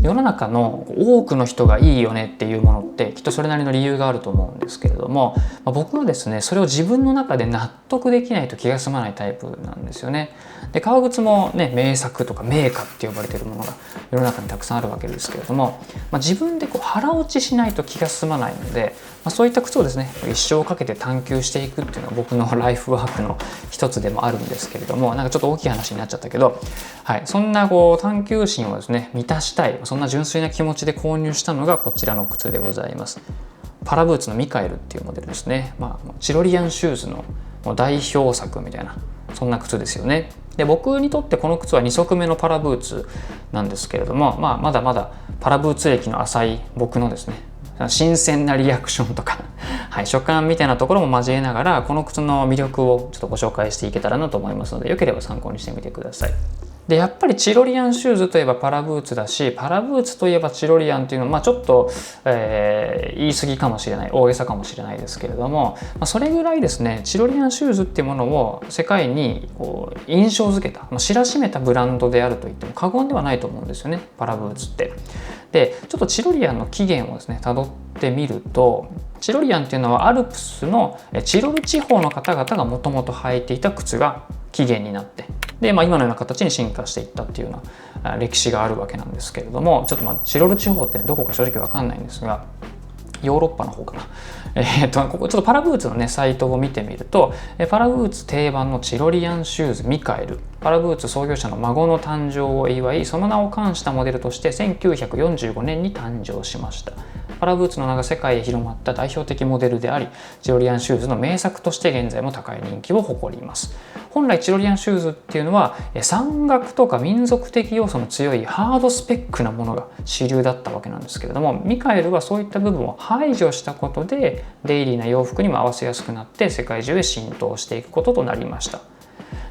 世の中の多くの人がいいよねっていうものってきっとそれなりの理由があると思うんですけれども、僕はですねそれを自分の中で納得できないと気が済まないタイプなんですよね。で革靴もね名作とか名家って呼ばれているものが世の中にたくさんあるわけですけれども、自分で腹落ちしないと気が済まないので、そういった靴をですね一生かけて探求していくっていうのは僕のライフワークの一つでもあるんですけれども、ちょっと大きい話になっちゃったけど、そんな探求心をですね満たしたい、そんな純粋な気持ちで購入したのがこちらの靴でございます。パラブーツのミカエルっていうモデルですね。チロリアンシューズの代表作みたいなそんな靴ですよね。で僕にとってこの靴は2足目のパラブーツなんですけれども、まだまだパラブーツ歴の浅い僕のですね新鮮なリアクションとか所感みたいなところも交えながらこの靴の魅力をちょっとご紹介していけたらなと思いますので、よければ参考にしてみてください。でやっぱりチロリアンシューズといえばパラブーツだし、パラブーツといえばチロリアンっていうのはちょっと、言い過ぎかもしれない、大げさかもしれないですけれども、それぐらいですねチロリアンシューズっていうものを世界に印象づけた、知らしめたブランドであると言っても過言ではないと思うんですよね、パラブーツって。でちょっとチロリアンの起源をですね辿ってみると、チロリアンっていうのはアルプスのチロル地方の方々がもともと履いていた靴が起源になって、で、今のような形に進化していったっていうような歴史があるわけなんですけれども、ちょっとチロル地方ってどこか正直わかんないんですが、ヨーロッパの方かな。ここちょっとパラブーツのねサイトを見てみると、パラブーツ定番のチロリアンシューズミカエル、パラブーツ創業者の孫の誕生を祝いその名を冠したモデルとして1945年に誕生しました。パラブーツの名が世界へ広まった代表的モデルであり、チロリアンシューズの名作として現在も高い人気を誇ります。本来チロリアンシューズっていうのは山岳とか民族的要素の強いハードスペックなものが主流だったわけなんですけれども、ミカエルはそういった部分を排除したことでデイリーな洋服にも合わせやすくなって世界中へ浸透していくこととなりました。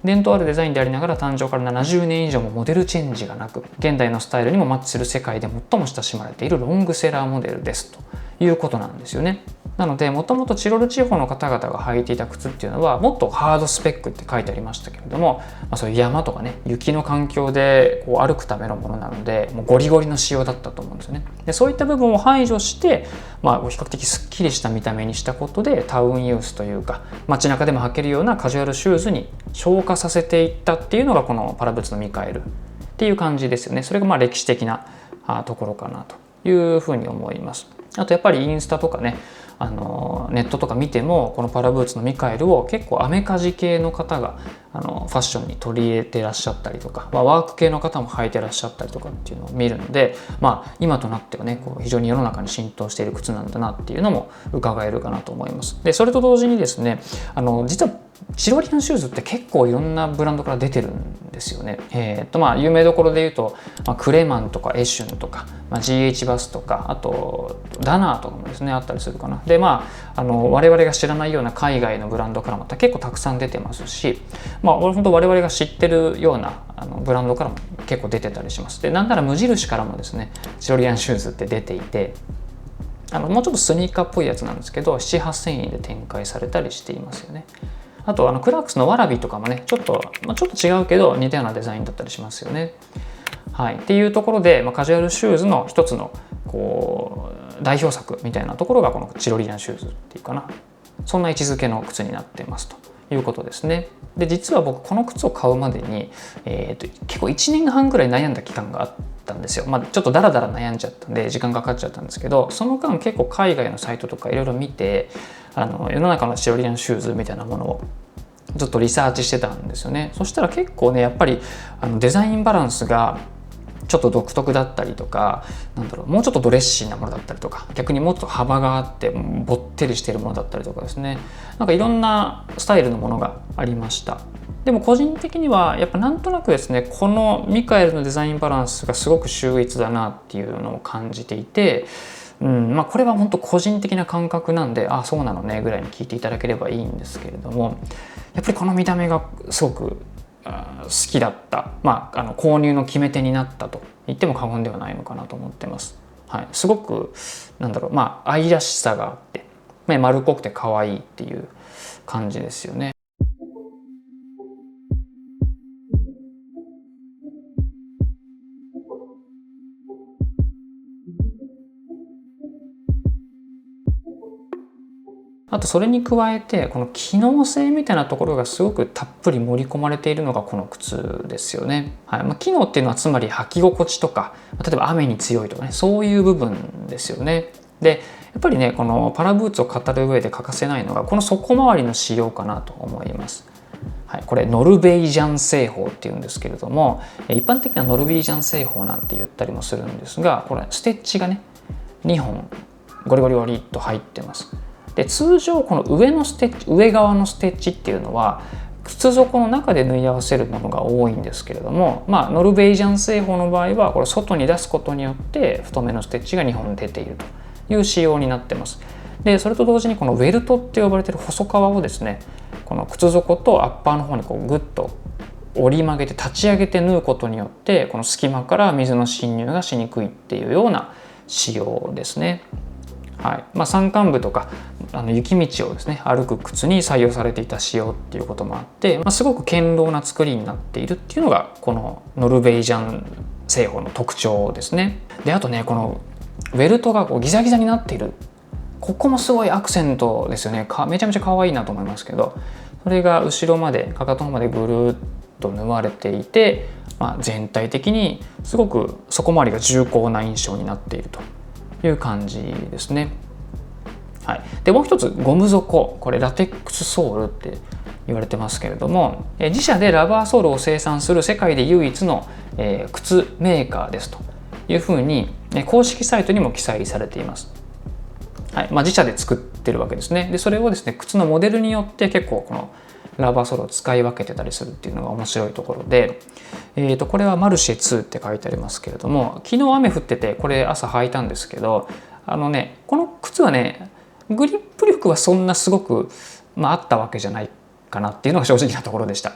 伝統あるデザインでありながら誕生から70年以上もモデルチェンジがなく、現代のスタイルにもマッチする世界で最も親しまれているロングセラーモデルですということなんですよね。なのでもともとチロル地方の方々が履いていた靴っていうのはもっとハードスペックって書いてありましたけれども、そういう山とかね雪の環境で歩くためのものなのでもうゴリゴリの仕様だったと思うんですよね。でそういった部分を排除して、比較的すっきりした見た目にしたことでタウンユースというか街中でも履けるようなカジュアルシューズに昇華させていったっていうのがこのパラブーツのミカエルっていう感じですよね。それが歴史的なところかなというふうに思います。あとやっぱりインスタとかねネットとか見てもこのパラブーツのミカエルを結構アメカジ系の方がファッションに取り入れてらっしゃったりとか、ワーク系の方も履いてらっしゃったりとかっていうのを見るので、今となってはね非常に世の中に浸透している靴なんだなっていうのも伺えるかなと思います。でそれと同時にですね実はチロリアンシューズって結構いろんなブランドから出てるんですよね。有名どころで言うと、クレマンとかエシュンとか、GH バスとか、あとダナーとかもですねあったりするかな。で我々が知らないような海外のブランドからも結構たくさん出てますし、本当我々が知ってるようなブランドからも結構出てたりします。でなんなら無印からもですねチロリアンシューズって出ていて、もうちょっとスニーカーっぽいやつなんですけど 7,8,000 円で展開されたりしていますよね。あとクラークスのワラビとかもねちょっと違うけど似たようなデザインだったりしますよね。っていうところで、カジュアルシューズの一つの代表作みたいなところがこのチロリアンシューズっていうかな、そんな位置づけの靴になってますということですね。で実は僕この靴を買うまでに、結構1年半ぐらい悩んだ期間があったんですよ。ちょっとダラダラ悩んじゃったんで時間かかっちゃったんですけど、その間結構海外のサイトとかいろいろ見て世の中のチロリアンシューズみたいなものをちょっとリサーチしてたんですよね。そしたら結構ねやっぱりデザインバランスがちょっと独特だったりとか、もうちょっとドレッシーなものだったりとか、逆にもっと幅があってぼってりしているものだったりとかですね、いろんなスタイルのものがありました。でも個人的にはやっぱなんとなくですねこのミカエルのデザインバランスがすごく秀逸だなっていうのを感じていて、これは本当個人的な感覚なんでそうなのねぐらいに聞いていただければいいんですけれども、やっぱりこの見た目がすごく好きだった、購入の決め手になったと言っても過言ではないのかなと思ってます。すごく愛らしさがあって、丸っこくて可愛いっていう感じですよね。あとそれに加えてこの機能性みたいなところがすごくたっぷり盛り込まれているのがこの靴ですよね。はい。機能っていうのはつまり履き心地とか、例えば雨に強いとかね、そういう部分ですよね。でやっぱりねこのパラブーツを語る上で欠かせないのがこの底回りの仕様かなと思います。はい、これノルベイジャン製法っていうんですけれども、一般的なノルベイジャン製法なんて言ったりもするんですが、これステッチがね2本ゴリゴリゴリっと入ってます。で通常この上側のステッチっていうのは靴底の中で縫い合わせるものが多いんですけれども、ノルベイジャン製法の場合はこれ外に出すことによって太めのステッチが2本出ているという仕様になってます。でそれと同時にこのウェルトって呼ばれている細革をですね、この靴底とアッパーの方にこうグッと折り曲げて立ち上げて縫うことによってこの隙間から水の侵入がしにくいっていうような仕様ですね。はい。山間部とか雪道をですね歩く靴に採用されていた仕様っていうこともあって、すごく堅牢な作りになっているっていうのがこのノルベイジャン製法の特徴ですね。であとねこのウェルトがこうギザギザになっている、ここもすごいアクセントですよね。めちゃめちゃ可愛いなと思いますけど、それが後ろまでかかとまでぐるっと縫われていて、全体的にすごく底回りが重厚な印象になっているという感じですね。はい、でもう一つゴム底、これラテックスソールって言われてますけれども、自社でラバーソールを生産する世界で唯一の靴メーカーですというふうに公式サイトにも記載されています。はい。自社で作ってるわけですね。でそれをですね靴のモデルによって結構このラバーソールを使い分けてたりするっていうのが面白いところで、これはマルシェ2って書いてありますけれども、昨日雨降っててこれ朝履いたんですけど、この靴はねグリップ力はそんなすごく、あったわけじゃないかなっていうのが正直なところでした。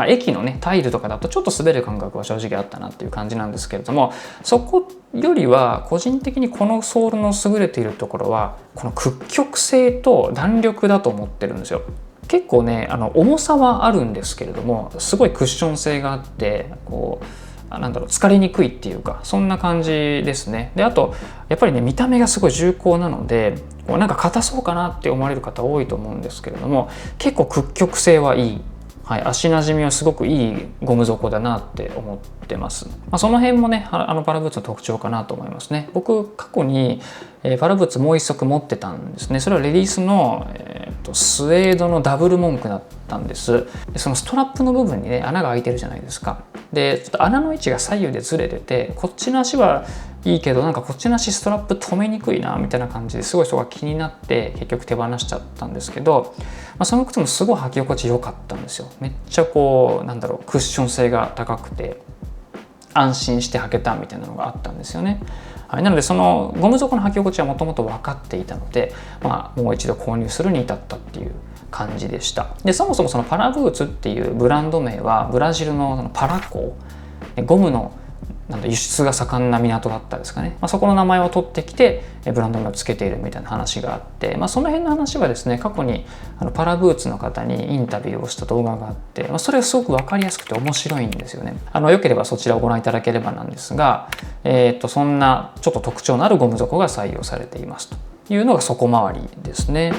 駅のねタイルとかだとちょっと滑る感覚は正直あったなっていう感じなんですけれども、そこよりは個人的にこのソールの優れているところはこの屈曲性と弾力だと思ってるんですよ。結構ね重さはあるんですけれども、すごいクッション性があってこう疲れにくいっていうか、そんな感じですね。であとやっぱりね見た目がすごい重厚なので硬そうかなって思われる方多いと思うんですけれども、結構屈曲性はいい、はい、足なじみはすごくいいゴム底だなって思ってます。その辺もねパラブーツの特徴かなと思いますね。僕過去にパラブーツもう一足持ってたんですね。それはレディースの、スウェードのダブルモンクだったんです。そのストラップの部分にね穴が開いてるじゃないですか。でちょっと穴の位置が左右でずれてて、こっちの足はいいけどこっちの足ストラップ止めにくいなみたいな感じですごいそこが気になって結局手放しちゃったんですけど、その靴もすごい履き心地良かったんですよ。めっちゃクッション性が高くて安心して履けたみたいなのがあったんですよね。はい。なのでそのゴム底の履き心地はもともと分かっていたので、もう一度購入するに至ったっていう感じでした。でそもそもそのパラブーツっていうブランド名はブラジルのパラ港、ゴムの輸出が盛んな港だったですかね、そこの名前を取ってきてブランド名をつけているみたいな話があって、その辺の話はですね過去にパラブーツの方にインタビューをした動画があって、それがすごく分かりやすくて面白いんですよね。よければそちらをご覧いただければなんですが、そんなちょっと特徴のあるゴム底が採用されていますというのが底回りですね。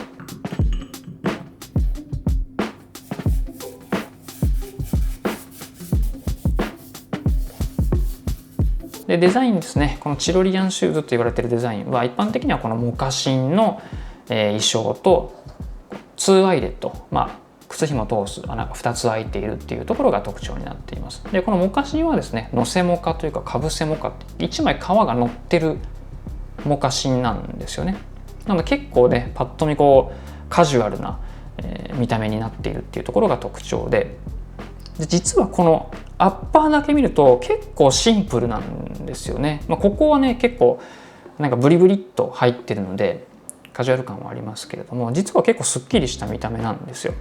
でデザインですね、このチロリアンシューズと言われているデザインは一般的にはこのモカシンの衣装と2アイレット、靴ひも通す穴が2つ開いているっていうところが特徴になっています。でこのモカシンはですねのせモカというかかぶせモカって1枚革が乗ってるモカシンなんですよね。なので結構ねパッと見カジュアルな、見た目になっているっていうところが特徴で、実はこのアッパーだけ見ると結構シンプルなんですよね。ここはね結構ブリブリっと入ってるのでカジュアル感はありますけれども、実は結構すっきりした見た目なんですよ。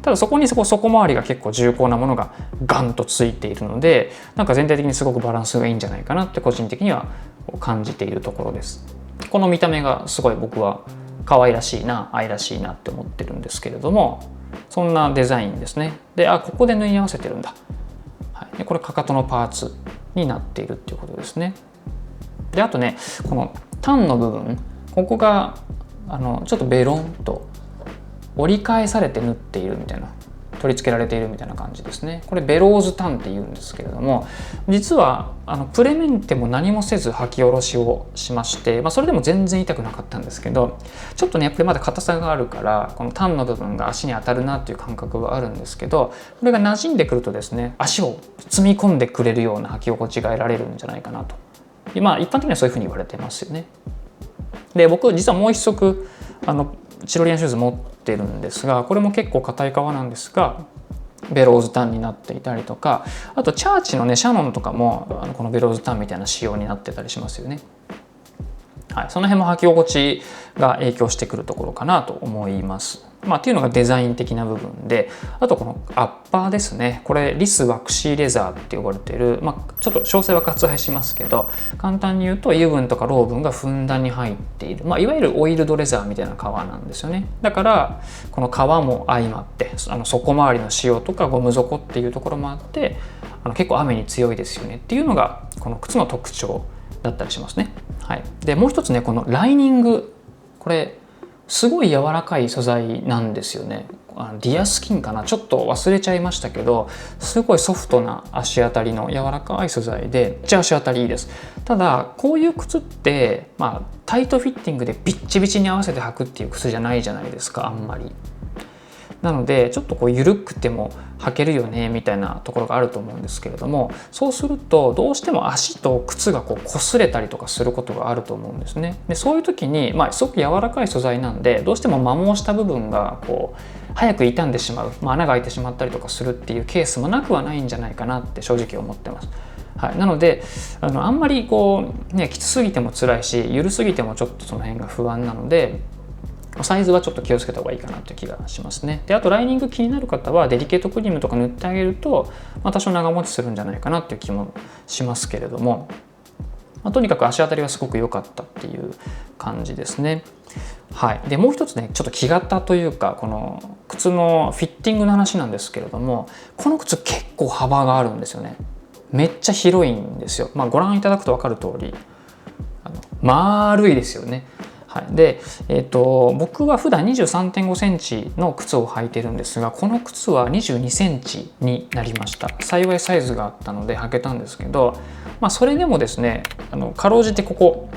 ただそこに底回りが結構重厚なものがガンとついているので、全体的にすごくバランスがいいんじゃないかなって個人的には感じているところです。この見た目がすごい僕は可愛らしいな、愛らしいなって思ってるんですけれども、そんなデザインですね。で、ここで縫い合わせてるんだ。はい、でこれかかとのパーツになっているっていうことですね。であとね、このタンの部分、ここがちょっとベロンと折り返されて縫っているみたいな、取り付けられているみたいな感じですね。これベローズタンって言うんですけれども、実はプレメンテも何もせず履き下ろしをしまして、それでも全然痛くなかったんですけど、ちょっとねやっぱりまだ硬さがあるから、このタンの部分が足に当たるなっていう感覚はあるんですけど、これが馴染んでくるとですね、足を積み込んでくれるような履き心地が得られるんじゃないかなと。一般的にはそういうふうに言われてますよね。で僕実はもう一足チロリアンシューズ持ってるんですが、これも結構硬い革なんですが、ベローズタンになっていたりとか、あとチャーチのねシャノンとかもこのベローズタンみたいな仕様になってたりしますよね。はい、その辺も履き心地が影響してくるところかなと思います。っていうのがデザイン的な部分で、あとこのアッパーですね。これリスワクシーレザーって呼ばれている、ちょっと詳細は割愛しますけど、簡単に言うと油分とかロー分がふんだんに入っている、いわゆるオイルドレザーみたいな革なんですよね。だからこの革も相まって、底回りの仕様とかゴム底っていうところもあって、結構雨に強いですよねっていうのがこの靴の特徴だったりしますね。はい、でもう一つね、このライニング、これすごい柔らかい素材なんですよね。ディアスキンかな、ちょっと忘れちゃいましたけど、すごいソフトな足当たりの柔らかい素材で、めっちゃ足当たりいいです。ただこういう靴ってタイトフィッティングでビッチビチに合わせて履くっていう靴じゃないじゃないですか、あんまり。なのでちょっと緩くても履けるよねみたいなところがあると思うんですけれども、そうするとどうしても足と靴が擦れたりとかすることがあると思うんですね。でそういう時に、すごく柔らかい素材なんで、どうしても摩耗した部分が早く傷んでしまう、穴が開いてしまったりとかするっていうケースもなくはないんじゃないかなって正直思ってます。はい、なのであんまりきつすぎても辛いし、緩すぎてもちょっとその辺が不安なので、サイズはちょっと気をつけた方がいいかなという気がしますね。であとライニング気になる方はデリケートクリームとか塗ってあげると、多少長持ちするんじゃないかなっていう気もしますけれども、とにかく足当たりはすごく良かったっていう感じですね。はい、でもう一つね、ちょっと木型というかこの靴のフィッティングの話なんですけれども、この靴結構幅があるんですよね。めっちゃ広いんですよ。ご覧いただくと分かる通り丸いですよね。はい、で、僕は普段 23.5 センチの靴を履いてるんですが、この靴は22センチになりました。幸いサイズがあったので履けたんですけど、それでもですね、かろうじて甲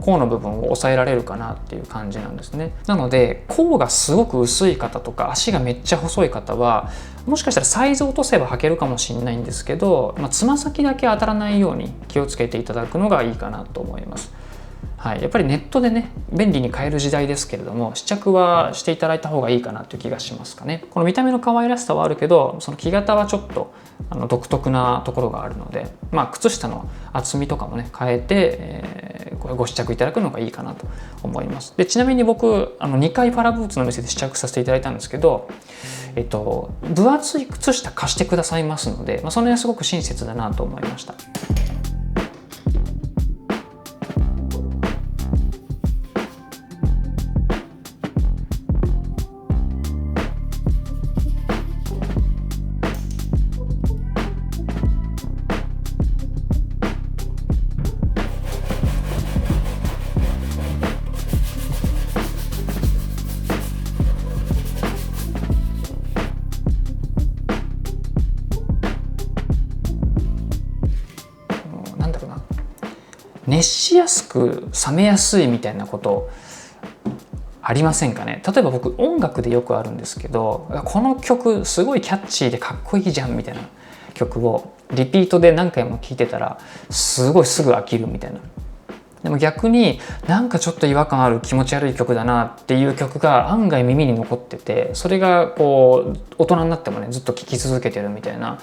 の部分を抑えられるかなっていう感じなんですね。なので甲がすごく薄い方とか足がめっちゃ細い方は、もしかしたらサイズ落とせば履けるかもしれないんですけど、つま先だけ当たらないように気をつけていただくのがいいかなと思います。はい、やっぱりネットでね便利に買える時代ですけれども、試着はしていただいた方がいいかなという気がしますかね。この見た目の可愛らしさはあるけど、その木型はちょっと独特なところがあるので、靴下の厚みとかもね変えて、これご試着いただくのがいいかなと思います。でちなみに僕2回パラブーツの店で試着させていただいたんですけど、分厚い靴下貸してくださいますので、その辺はすごく親切だなと思いました。熱しやすく冷めやすいみたいなことありませんかね。例えば僕音楽でよくあるんですけど、この曲すごいキャッチーでかっこいいじゃんみたいな曲をリピートで何回も聴いてたらすごいすぐ飽きるみたいな。でも逆になんかちょっと違和感ある気持ち悪い曲だなっていう曲が案外耳に残ってて、それが大人になってもねずっと聴き続けてるみたいな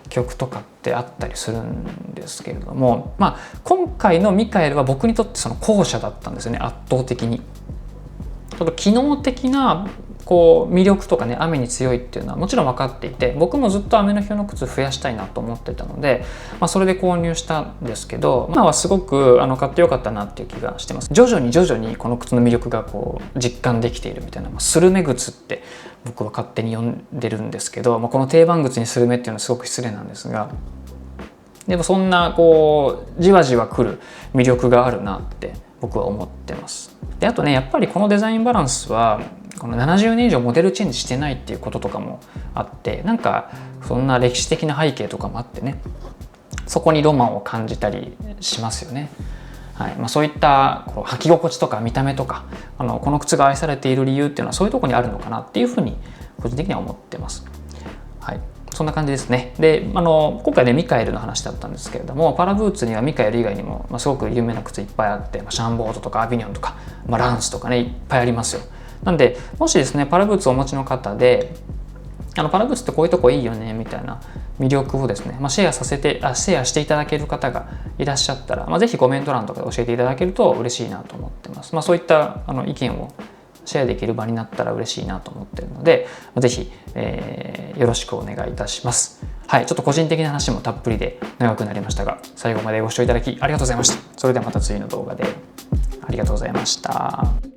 曲とかってあったりするんですけれども、今回のミカエルは僕にとってその後者だったんですよね。圧倒的にちょっと機能的なこう魅力とかね、雨に強いっていうのはもちろん分かっていて、僕もずっと雨の日の靴増やしたいなと思ってたので、それで購入したんですけど、今はすごく買ってよかったなっていう気がしてます。徐々にこの靴の魅力がこう実感できているみたいな、スルメ靴って僕は勝手に呼んでるんですけど、この定番靴にスルメっていうのはすごく失礼なんですが、でもそんなこうじわじわ来る魅力があるなって僕は思ってます。であとね、やっぱりこのデザインバランスはこの70年以上モデルチェンジしてないっていうこととかもあって、なんかそんな歴史的な背景とかもあってね、そこにロマンを感じたりしますよね。はい、そういったこう履き心地とか見た目とか、この靴が愛されている理由っていうのはそういうところにあるのかなっていうふうに個人的には思ってます。はい、そんな感じですね。で、今回ねミカエルの話だったんですけれども、パラブーツにはミカエル以外にも、すごく有名な靴いっぱいあって、シャンボードとかアビニョンとか、ランスとかねいっぱいありますよ。なんでもしですねパラブーツをお持ちの方で、パラブーツってこういうとこいいよねみたいな魅力をですね、シェアしていただける方がいらっしゃったら、ぜひコメント欄とかで教えていただけると嬉しいなと思ってます。そういった意見をシェアできる場になったら嬉しいなと思っているので、ぜひ、よろしくお願いいたします。はい、ちょっと個人的な話もたっぷりで長くなりましたが、最後までご視聴いただきありがとうございました。それではまた次の動画でありがとうございました。